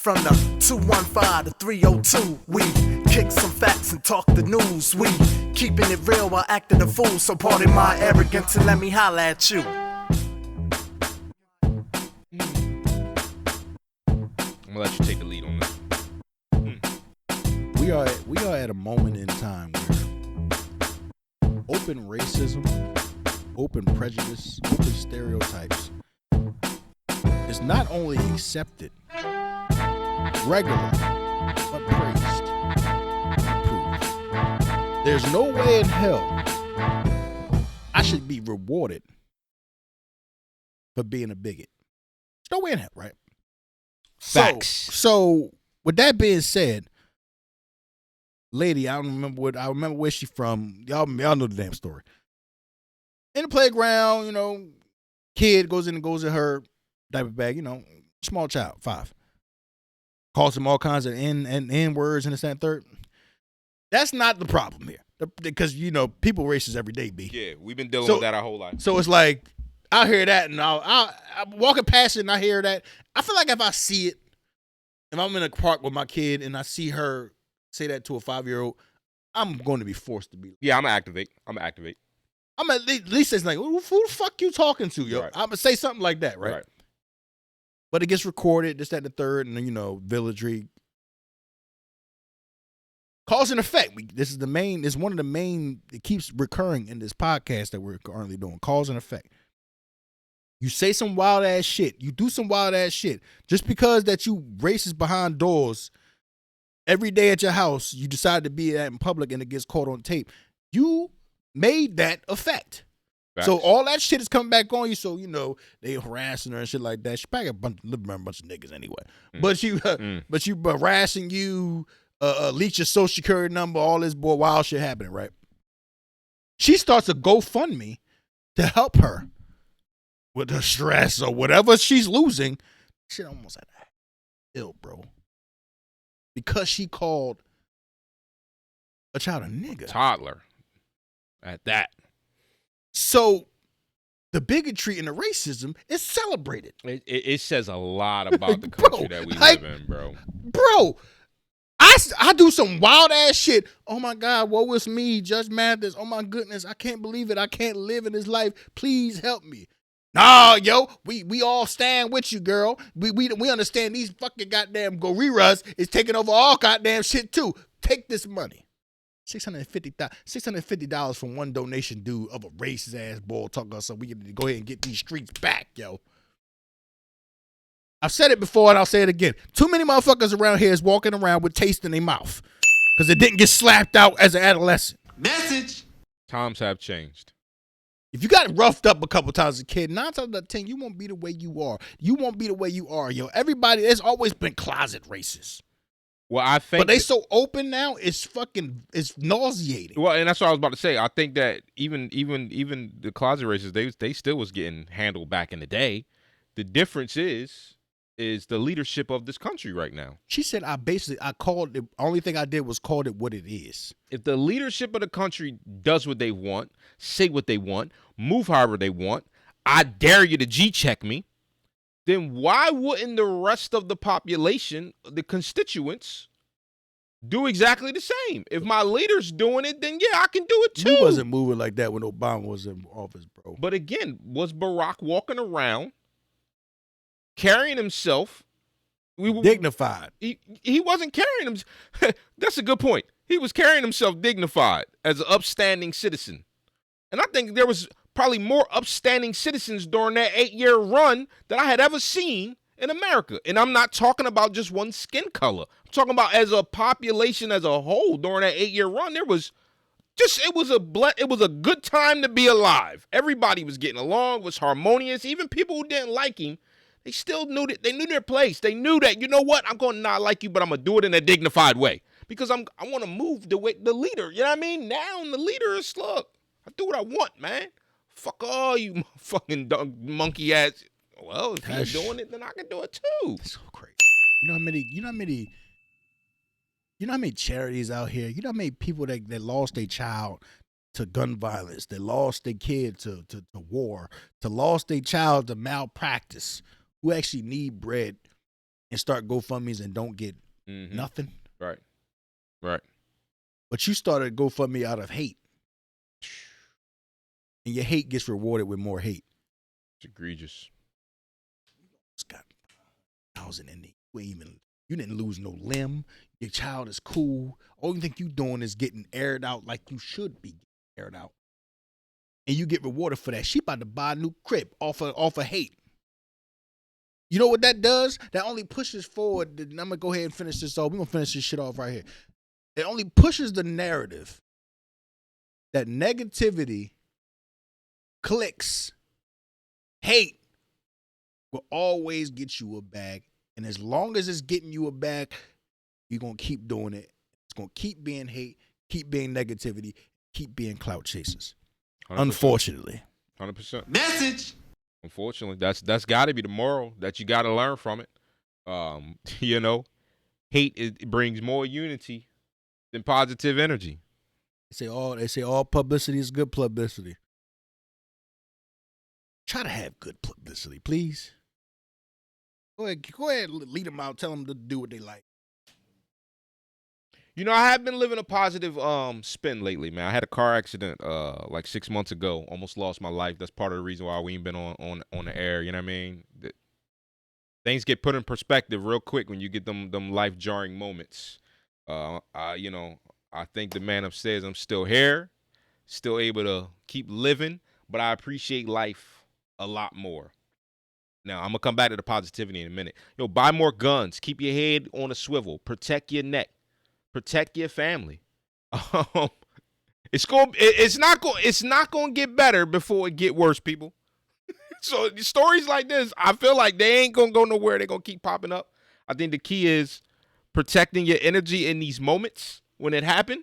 From the 215 to 302, we kick some facts and talk the news. We keeping it real while acting a fool. So pardon my arrogance and let me holla at you. I'm gonna let you take the lead on this. We are at a moment in time where open racism, open prejudice, open stereotypes is not only accepted, regular, but praised, approved. There's no way in hell I should be rewarded for being a bigot. There's no way in hell, right? Facts. So with that being said, lady, I remember where she from. Y'all know the damn story. In the playground, kid goes in her diaper bag, small child, 5. Calls him all kinds of N words and this and third. That's not the problem here. Because, people racist every day, B. Yeah, we've been dealing with that our whole life. So it's like, I hear that and I'm walking past it and I hear that. I feel like if I see it, if I'm in a park with my kid and I see her say that to a 5-year-old, I'm going to be forced to be. Yeah, I'm gonna activate. I'm at least it's like, who the fuck you talking to, yo? Right. I'm gonna say something like that, right? But it gets recorded, this, that, and the third, and then, villagry. Cause and effect. This is one of the main, it keeps recurring in this podcast that we're currently doing. Cause and effect. You say some wild ass shit. You do some wild ass shit. Just because that you racist behind doors every day at your house, you decide to be that in public and it gets caught on tape. You made that effect. Facts. So all that shit is coming back on you. So, they harassing her and shit like that. She probably got a bunch of niggas anyway. But you harassing you, leak your social security number, all this wild shit happening, right? She starts a GoFundMe to help her with her stress or whatever she's losing. Shit almost had ill, bro. Because she called a child a nigga. Toddler. At that. So the bigotry and the racism is celebrated. It says a lot about the country that we live in, bro. Bro, I do some wild ass shit. Oh my God, woe is me, Judge Mathis. Oh my goodness, I can't believe it. I can't live in this life. Please help me. Nah, yo, we all stand with you, girl. We understand these fucking goddamn gorillas is taking over all goddamn shit too. Take this money. $650 from one donation dude of a racist ass bull talking so we can go ahead and get these streets back, yo. I've said it before and I'll say it again. Too many motherfuckers around here is walking around with taste in their mouth because it didn't get slapped out as an adolescent. Message. Times have changed. If you got roughed up a couple times as a kid, 9 times out of 10, you won't be the way you are. You won't be the way you are, yo. Everybody, there's always been closet racists. Well, I think, but they so open now, it's nauseating. Well, and that's what I was about to say. I think that even the closet racists, they still was getting handled back in the day. The difference is the leadership of this country right now. She said, I called it, only thing I did was called it what it is. If the leadership of the country does what they want, say what they want, move however they want, I dare you to G-check me, then why wouldn't the rest of the population, the constituents, do exactly the same? If my leader's doing it, then yeah, I can do it too. He wasn't moving like that when Obama was in office, bro. But again, was Barack walking around carrying himself dignified? He wasn't carrying him. That's a good point. He was carrying himself dignified as an upstanding citizen. And I think there was probably more upstanding citizens during that 8-year run that I had ever seen in America. And I'm not talking about just one skin color. I'm talking about as a population as a whole during that 8-year run. It was a good time to be alive. Everybody was getting along, was harmonious. Even people who didn't like him, they still knew that they knew their place. They knew that, you know what, I'm going to not like you, but I'm going to do it in a dignified way because I want to move the leader. You know what I mean? Now the leader is look. I do what I want, man. Fuck all you fucking monkey ass. Well, if you're doing it, then I can do it too. That's so crazy. You know how many charities out here? You know how many people that lost their child to gun violence, that lost their kid to war, to lost their child to malpractice, who actually need bread and start GoFundMe's and don't get nothing. Right. But you started GoFundMe out of hate. And your hate gets rewarded with more hate. It's egregious. It's got 1,000 in there. You didn't lose no limb. Your child is cool. All you think you doing is getting aired out like you should be aired out. And you get rewarded for that. She about to buy a new crib off of hate. You know what that does? That only pushes forward. I'm going to go ahead and finish this off. We're going to finish this shit off right here. It only pushes the narrative that negativity, clicks, hate will always get you a bag. And as long as it's getting you a bag, you're going to keep doing it. It's going to keep being hate, keep being negativity, keep being clout chasers. 100%. Unfortunately. 100%. Message. Unfortunately, that's got to be the moral that you got to learn from it. Hate it brings more unity than positive energy. They say all publicity is good publicity. Try to have good publicity, please. Go ahead, lead them out. Tell them to do what they like. I have been living a positive spin lately, man. I had a car accident like 6 months ago. Almost lost my life. That's part of the reason why we ain't been on the air. You know what I mean? Things get put in perspective real quick when you get them life jarring moments. I think the man upstairs, I'm still here, still able to keep living, but I appreciate life a lot more. Now, I'm going to come back to the positivity in a minute. Buy more guns. Keep your head on a swivel. Protect your neck. Protect your family. It's not going to get better before it get worse, people. So stories like this, I feel like they ain't going to go nowhere. They're going to keep popping up. I think the key is protecting your energy in these moments when it happened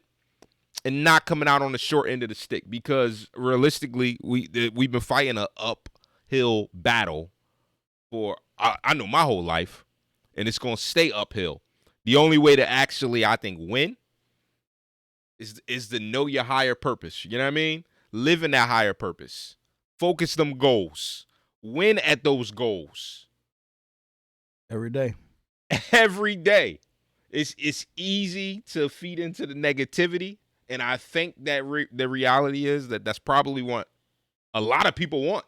and not coming out on the short end of the stick, because realistically, we've been fighting an uphill battle for, I know, my whole life, and it's going to stay uphill. The only way to actually, I think, win is to know your higher purpose. You know what I mean? Live in that higher purpose. Focus them goals. Win at those goals. Every day. Every day. It's easy to feed into the negativity, and I think that the reality is that's probably what a lot of people want,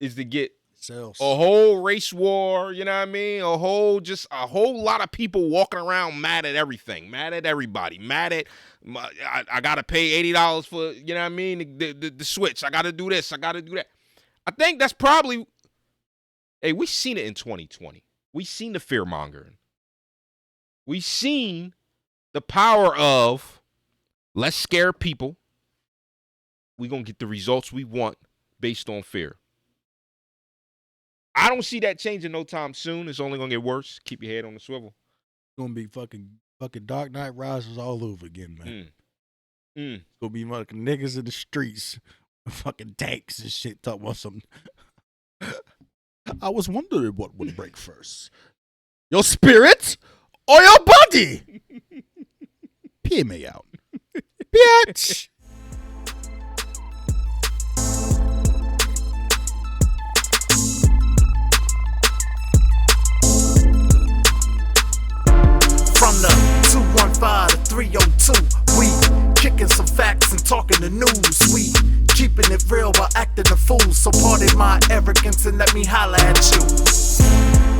is to get Sales. A whole race war, you know what I mean? A whole lot of people walking around mad at everything, mad at everybody, mad at, I got to pay $80 for, you know what I mean, the Switch. I got to do this. I got to do that. I think that's probably, we seen it in 2020. We seen the fear mongering. We seen the power of, let's scare people. We going to get the results we want based on fear. I don't see that changing no time soon. It's only going to get worse. Keep your head on the swivel. It's going to be fucking Dark Knight Rises all over again, man. It's going to be fucking niggas in the streets, fucking tanks and shit, talking about something. I was wondering what would break first. Your spirit or your body? Peer me out. Bitch. From the 215 to 302, we kicking some facts and talking the news. We keeping it real while acting a fool. So pardon my arrogance and let me holla at you.